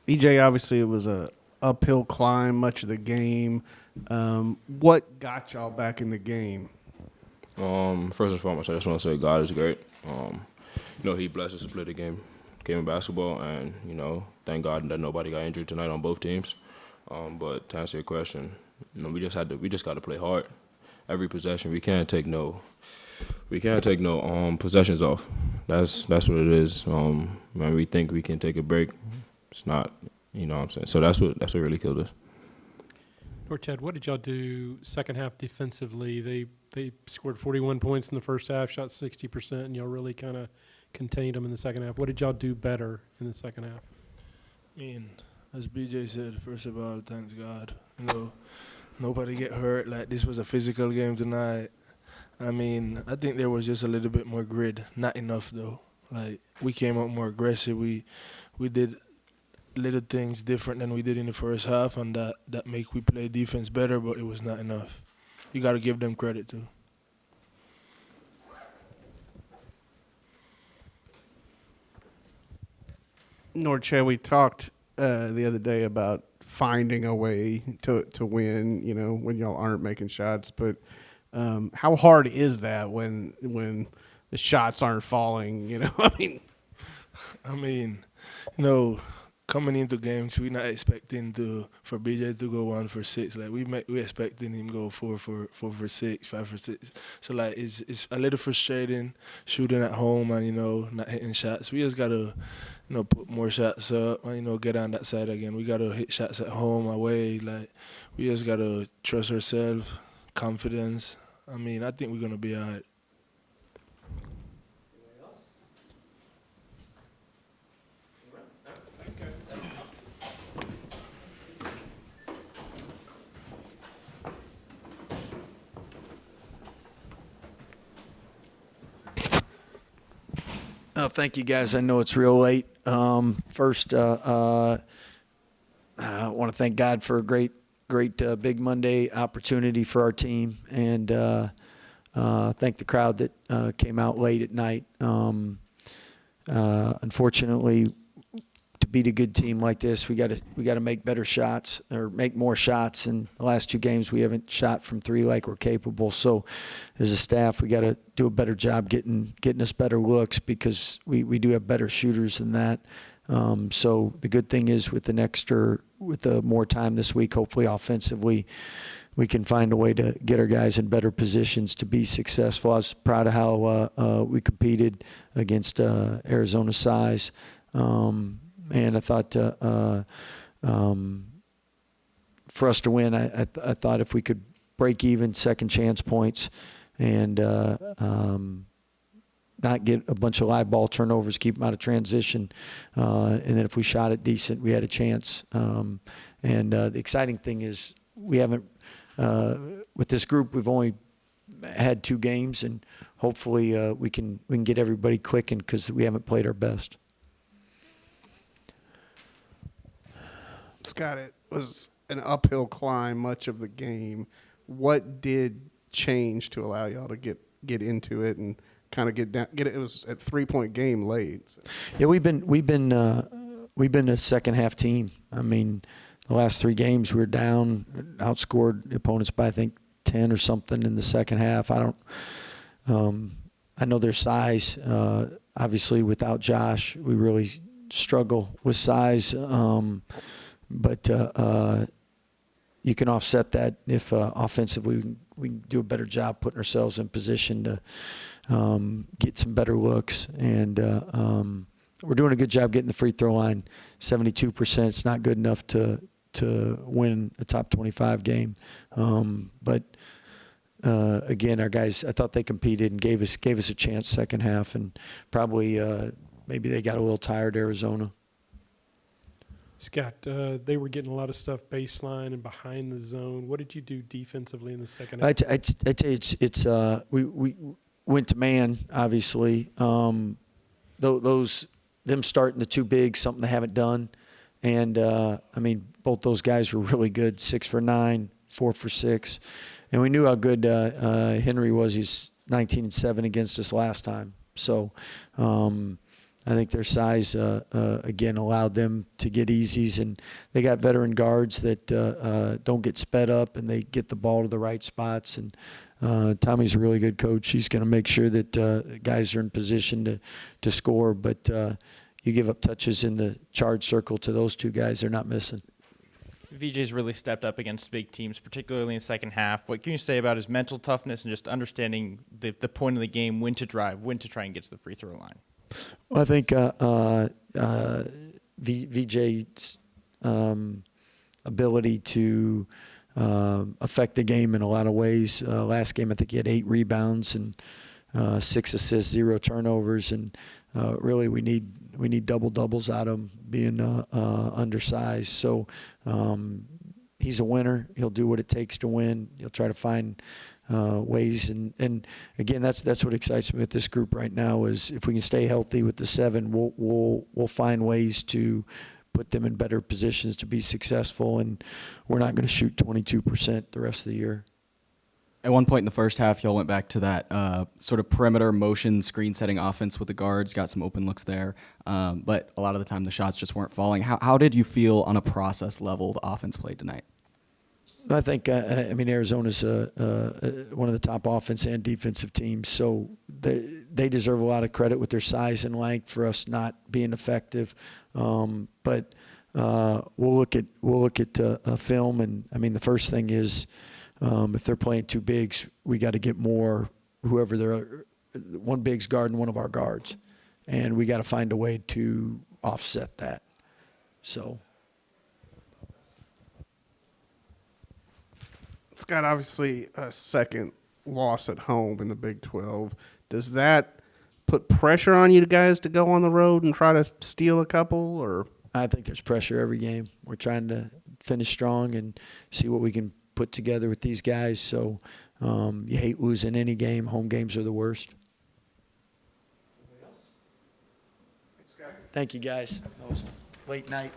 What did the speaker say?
EJ, obviously it was a uphill climb much of the game. What got y'all back in the game? First and foremost, I just want to say God is great. He blessed us to play the game of basketball, and thank God that nobody got injured tonight on both teams. But to answer your question, we just got to play hard. Every possession, we can't take no possessions off. That's what it is. When we think we can take a break, it's not. You know what I'm saying? So that's what really killed us. Ted, what did y'all do second half defensively? They scored 41 points in the first half, shot 60%, and y'all really kind of contained them in the second half. What did y'all do better in the second half? I mean, as BJ said, first of all, thanks God. Nobody get hurt. Like, this was a physical game tonight. I mean, I think there was just a little bit more grit. Not enough, though. Like, we came out more aggressive. We did little things different than we did in the first half, and that make we play defense better, but it was not enough. You got to give them credit, too. Norche, we talked the other day about finding a way to win, when y'all aren't making shots. But how hard is that when the shots aren't falling? I mean, coming into games, we're not expecting for BJ to go 1 for 6. Like, we expecting him go 4 for 6, 5 for 6. So like it's a little frustrating shooting at home and not hitting shots. We just gotta put more shots up and get on that side again. We gotta hit shots at home, away. Like, we just gotta trust ourselves, confidence. I mean, I think we're gonna be alright. Thank you, guys. I know it's real late. First, I want to thank God for a great Big Monday opportunity for our team, and thank the crowd that came out late at night. Unfortunately, to beat a good team like this, we got to make better shots or make more shots. In the last 2 games, we haven't shot from 3 like we're capable. So, as a staff, we got to do a better job getting us better looks, because we do have better shooters than that. So the good thing is with the more time this week, hopefully offensively, we can find a way to get our guys in better positions to be successful. I was proud of how we competed against Arizona size. And I thought for us to win, I thought if we could break even second chance points and not get a bunch of live ball turnovers, keep them out of transition, and then if we shot it decent, we had a chance. And the exciting thing is we haven't with this group, we've only had 2 games, and hopefully we can get everybody clicking, because we haven't played our best. Scott, it was an uphill climb much of the game. What did change to allow y'all to get into it and kind of get down? It was a 3-point game late. So. Yeah, we've been a second half team. I mean, the last 3 games we were down, outscored opponents by I think 10 or something in the second half. I know their size. Obviously, without Josh, we really struggle with size. But you can offset that if offensively we can do a better job putting ourselves in position to get some better looks. And we're doing a good job getting the free throw line. 72%. It's not good enough to win a top 25 game. But again, our guys, I thought they competed and gave us a chance second half, and probably maybe they got a little tired, Arizona. Scott, they were getting a lot of stuff baseline and behind the zone. What did you do defensively in the second half? I tell you, it's we went to man, obviously. Them starting the 2 bigs, something they haven't done. And, I mean, both those guys were really good, 6 for 9, 4 for 6. And we knew how good Henry was. He's 19-7 against us last time. So I think their size, again, allowed them to get easies, and they got veteran guards that don't get sped up, and they get the ball to the right spots. And Tommy's a really good coach. He's going to make sure that guys are in position to score, but you give up touches in the charge circle to those two guys, they're not missing. VJ's really stepped up against big teams, particularly in the second half. What can you say about his mental toughness and just understanding the point of the game, when to drive, when to try and get to the free throw line? Well, I think VJ's ability to affect the game in a lot of ways. Last game, I think he had 8 rebounds and 6 assists, 0 turnovers, and really we need double doubles out of him, being undersized. So he's a winner. He'll do what it takes to win. He'll try to find ways, and again, that's what excites me with this group right now. Is if we can stay healthy with the 7, we'll find ways to put them in better positions to be successful, and we're not going to shoot 22% the rest of the year. At one point in the first half, y'all went back to that sort of perimeter motion screen setting offense with the guards, got some open looks there, but a lot of the time the shots just weren't falling. How did you feel on a process level the offense played tonight? I think, Arizona's one of the top offense and defensive teams, so they deserve a lot of credit with their size and length for us not being effective. But we'll look at film, and the first thing is if they're playing 2 bigs, we got to get more. Whoever they're, 1 big's guarding one of our guards, and we got to find a way to offset that. So. Scott, obviously a second loss at home in the Big 12. Does that put pressure on you guys to go on the road and try to steal a couple? Or I think there's pressure every game. We're trying to finish strong and see what we can put together with these guys. So you hate losing any game. Home games are the worst. Thank you, guys. That was a late night.